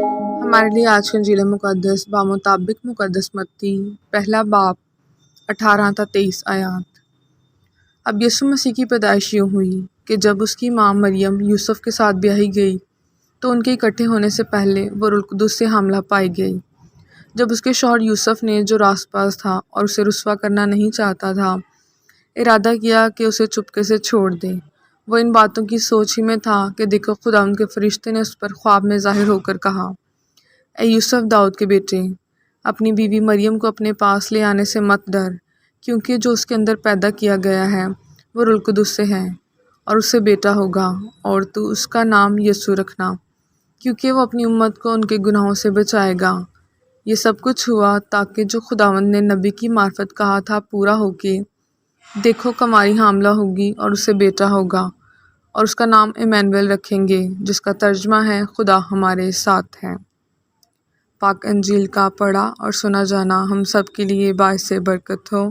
हमारे लिए आज का इंजील मुक़द्दस बामुताबिक मुक़द्दस मत्ती पहला बाब 18 تا 23 आयात। अब यीशु मसीह की पैदाइश यूँ हुई कि जब उसकी माँ मरियम यूसुफ के साथ ब्याही गई तो उनके इकट्ठे होने से पहले वो रूह कुद्दुस से हामला पाई गई। जब उसके शौहर यूसुफ ने, जो रासपास था और उसे रुसवा करना नहीं चाहता था, इरादा किया कि उसे चुपके से छोड़ दे। वो इन बातों की सोच ही में था कि देखो, खुदा उनके फरिश्ते ने उस पर ख्वाब में ज़ाहिर होकर कहा, ए यूसुफ, दाऊद के बेटे, अपनी बीवी मरियम को अपने पास ले आने से मत डर, क्योंकि जो उसके अंदर पैदा किया गया है वो रूह कुद्दुस से है, और उससे बेटा होगा, और तू उसका नाम यीशु रखना, क्योंकि वो अपनी उम्मत को उनके गुनाहों से बचाएगा। ये सब कुछ हुआ ताकि जो खुदावंद ने नबी की मार्फत कहा था पूरा हो के, देखो, कुमारी हामला होगी और उससे बेटा होगा, और उसका नाम इमैनुएल रखेंगे, जिसका तर्जमा है खुदा हमारे साथ है। पाक अंजील का पढ़ा और सुना जाना हम सब के लिए बाइस बरकत हो।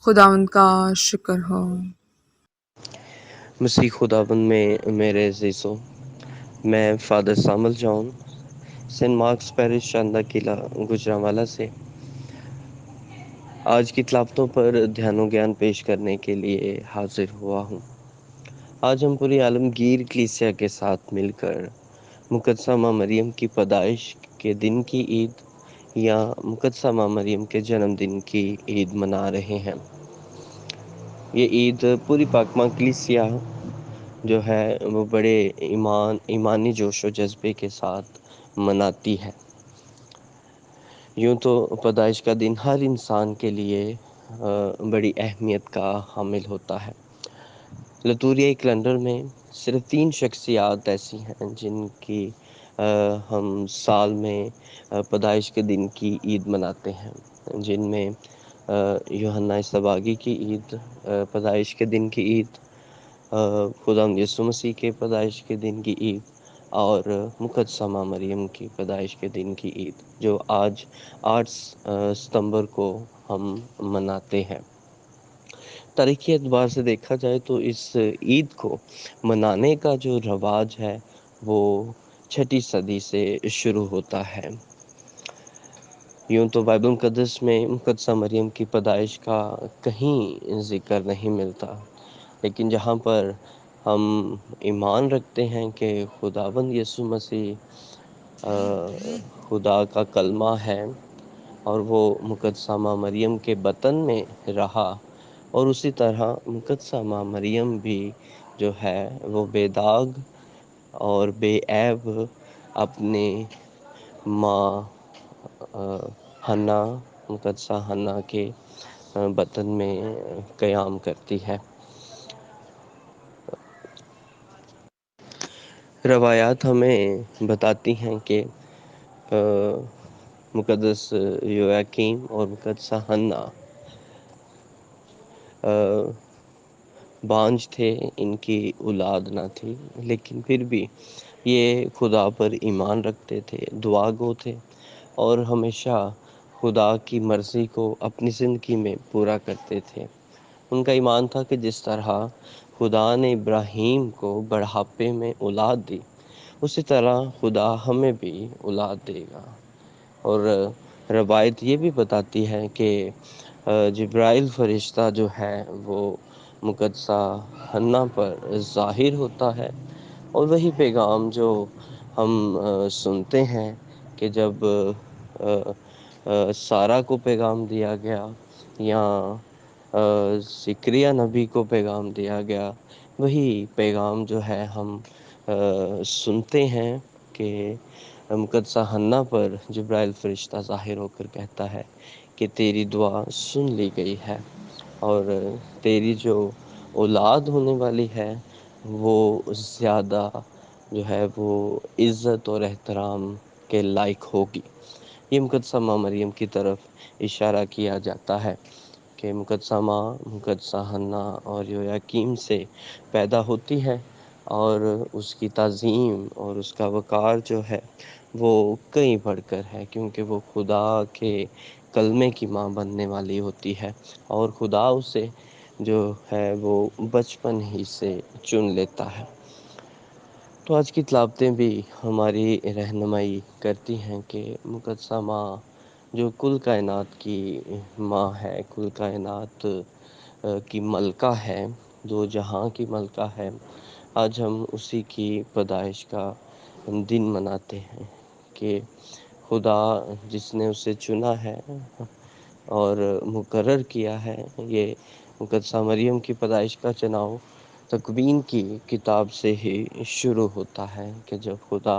खुदावंद का शुक्र हो। मसीह खुदाबंद में मेरे अज़ीज़ों, मैं फ़ादर सामल जॉन सेंट मार्क्स पैरिश शानदा किला गुजरांवाला से आज की तलावतों पर ध्यान व ज्ञान पेश करने के लिए हाजिर हुआ हूँ। आज हम पूरी आलमगीर कलीसिया के साथ मिलकर मुक़द्दसा माँ मरियम की पैदाइश के दिन की ईद या मुक़द्दसा माँ मरियम के जन्मदिन की ईद मना रहे हैं। ये ईद पूरी पाकमा कलीसिया जो है वो बड़े ईमानी जोश व जज्बे के साथ मनाती है। यूँ तो पैदाइश का दिन हर इंसान के लिए बड़ी अहमियत का हामिल होता है। लतूरिया कैलेंडर में सिर्फ 3 शख्सियात ऐसी हैं जिनकी हम साल में पैदाइश के दिन की ईद मनाते हैं, जिनमें यूहन्ना सबागी की ईद, पैदाइश के दिन की ईद, खुदावंद यीशु मसीह के पैदाइश के दिन की ईद और मुक़द्दसा माँ मरियम की पैदाइश के दिन की ईद, जो आज 8 सितंबर को हम मनाते हैं। तारीख़ी एतबार से देखा जाए तो इस ईद को मनाने का जो रवाज है वो 6ठी सदी से शुरू होता है। यूँ तो बाइबल मुक़द्दस में मुक़द्दसा मरियम की पैदाइश का कहीं ज़िक्र नहीं मिलता, लेकिन जहाँ पर हम ईमान रखते हैं कि खुदावंद यीशु मसीह खुदा का कलमा है और वो मुक़द्दसा माँ मरियम के बतन में रहा, और उसी तरह मुक़द्दसा माँ मरियम भी जो है वो बेदाग और बेऐब अपने माँ हन्ना, मुक़द्दसा हन्ना के बतन में क़याम करती है। रवायात हमें बताती हैं कि मुक़द्दस योआकीम और मुक़द्दसा हन्ना बांझ थे, इनकी औलाद ना थी, लेकिन फिर भी ये खुदा पर ईमान रखते थे, दुआ गो थे और हमेशा खुदा की मर्ज़ी को अपनी ज़िंदगी में पूरा करते थे। उनका ईमान था कि जिस तरह खुदा ने इब्राहीम को बुढ़ापे में औलाद दी, उसी तरह खुदा हमें भी औलाद देगा। और रवायत ये भी बताती है कि जिब्राइल फ़रिश्ता जो है वो मुक़द्दसा हन्ना पर ज़ाहिर होता है, और वही पैगाम जो हम सुनते हैं कि जब सारा को पैगाम दिया गया या ज़करिया नबी को पैगाम दिया गया, वही पैगाम जो है हम सुनते हैं कि मुक़द्दसा हन्ना पर जिब्राइल फ़रिश्ता ज़ाहिर होकर कहता है कि तेरी दुआ सुन ली गई है और तेरी जो औलाद होने वाली है वो ज़्यादा जो है वो इज़्ज़त और एहतराम के लायक होगी। ये मुक़द्दसा माँ मरियम की तरफ इशारा किया जाता है कि मुक़द्दसा माँ मुक़द्दसा हन्ना और योआकीम से पैदा होती है, और उसकी ताज़ीम और उसका वक़ार जो है वो कहीं बढ़कर है, क्योंकि वो खुदा के कलमे की माँ बनने वाली होती है और खुदा उसे जो है वो बचपन ही से चुन लेता है। تو آج کی تلاوتیں بھی ہماری رہنمائی کرتی ہیں کہ مقدسہ ماں جو کل کائنات کی ماں ہے، کل کائنات کی ملکہ ہے، دو جہاں کی ملکہ ہے، آج ہم اسی کی پیدائش کا دن مناتے ہیں کہ خدا جس نے اسے چنا ہے اور مقرر کیا ہے، یہ مقدسہ مریم کی پیدائش کا چناؤ تکوین کی کتاب سے ہی شروع ہوتا ہے کہ جب خدا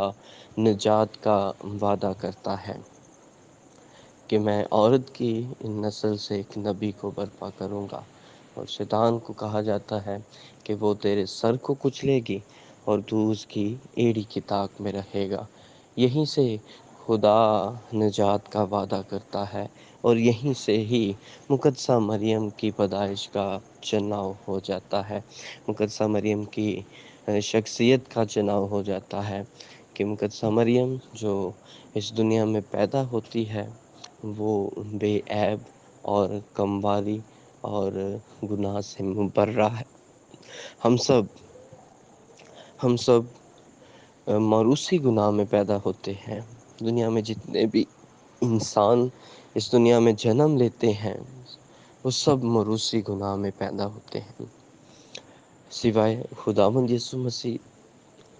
نجات کا وعدہ کرتا ہے کہ میں عورت کی نسل سے ایک نبی کو برپا کروں گا، اور شیطان کو کہا جاتا ہے کہ وہ تیرے سر کو کچلے گی اور تو اس کی ایڑی کی طاق میں رہے گا۔ یہیں سے خدا نجات کا وعدہ کرتا ہے، اور یہیں سے ہی مقدسہ مریم کی پیدائش کا چناؤ ہو جاتا ہے، مقدسہ مریم کی شخصیت کا چناؤ ہو جاتا ہے کہ مقدسہ مریم جو اس دنیا میں پیدا ہوتی ہے وہ بے عیب اور کموالی اور گناہ سے مبرہ ہے۔ ہم سب موروثی گناہ میں پیدا ہوتے ہیں۔ دنیا میں جتنے بھی انسان اس دنیا میں جنم لیتے ہیں وہ سب موروثی گناہ میں پیدا ہوتے ہیں، سوائے خداوند یسوع مسیح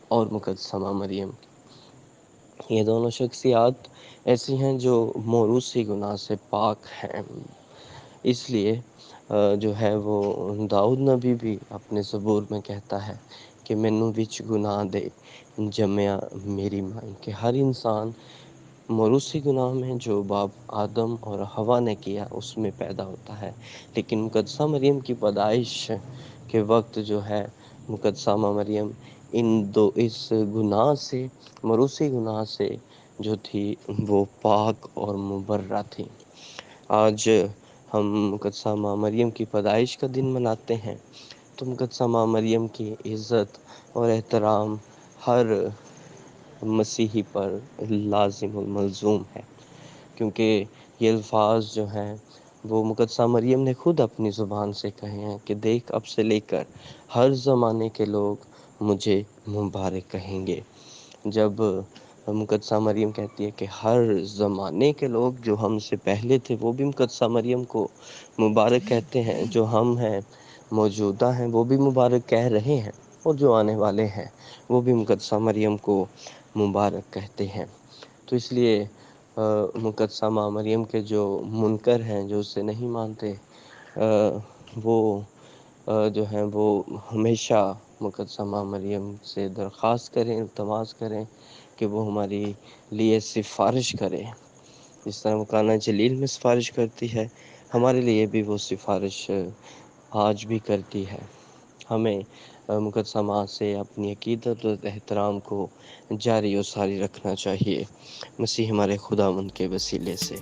اور مقدسہ ماں مریم۔ یہ دونوں شخصیات ایسی ہیں جو موروثی گناہ سے پاک ہیں، اس لیے جو ہے وہ داؤد نبی بھی اپنے زبور میں کہتا ہے کہ مینوں وچ گناہ دے جمیا میری مائی، کہ ہر انسان موروثی گناہ میں جو باپ آدم اور حوا نے کیا اس میں پیدا ہوتا ہے، لیکن مقدسہ مریم کی پیدائش کے وقت جو ہے مقدسہ ماں مریم اس گناہ سے، موروثی گناہ سے جو تھی وہ پاک اور مبرہ تھی۔ آج ہم مقدسہ ماں مریم کی پیدائش کا دن مناتے ہیں، تو مقدسہ ماں مریم کی عزت اور احترام ہر مسیحی پر لازم و ملزوم ہے، کیونکہ یہ الفاظ جو ہیں وہ مقدسہ مریم نے خود اپنی زبان سے کہے ہیں کہ دیکھ اب سے لے کر ہر زمانے کے لوگ مجھے مبارک کہیں گے۔ جب مقدسہ مریم کہتی ہے کہ ہر زمانے کے لوگ جو ہم سے پہلے تھے وہ بھی مقدسہ مریم کو مبارک کہتے ہیں، جو ہم ہیں موجودہ ہیں وہ بھی مبارک کہہ رہے ہیں، اور جو آنے والے ہیں وہ بھی مقدسہ مریم کو مبارک کہتے ہیں۔ تو اس لیے مقدسہ ماں مریم کے جو منکر ہیں، جو اسے نہیں مانتے، وہ جو ہیں وہ ہمیشہ مقدسہ ماں مریم سے درخواست کریں، التماس کریں کہ وہ ہماری لیے سفارش کرے، جس طرح وہ قانا جلیل میں سفارش کرتی ہے، ہمارے لیے بھی وہ سفارش آج بھی کرتی ہے۔ ہمیں مقدسہ ماں سے اپنی عقیدت و احترام کو جاری و ساری رکھنا چاہیے، مسیح ہمارے خداوند کے وسیلے سے۔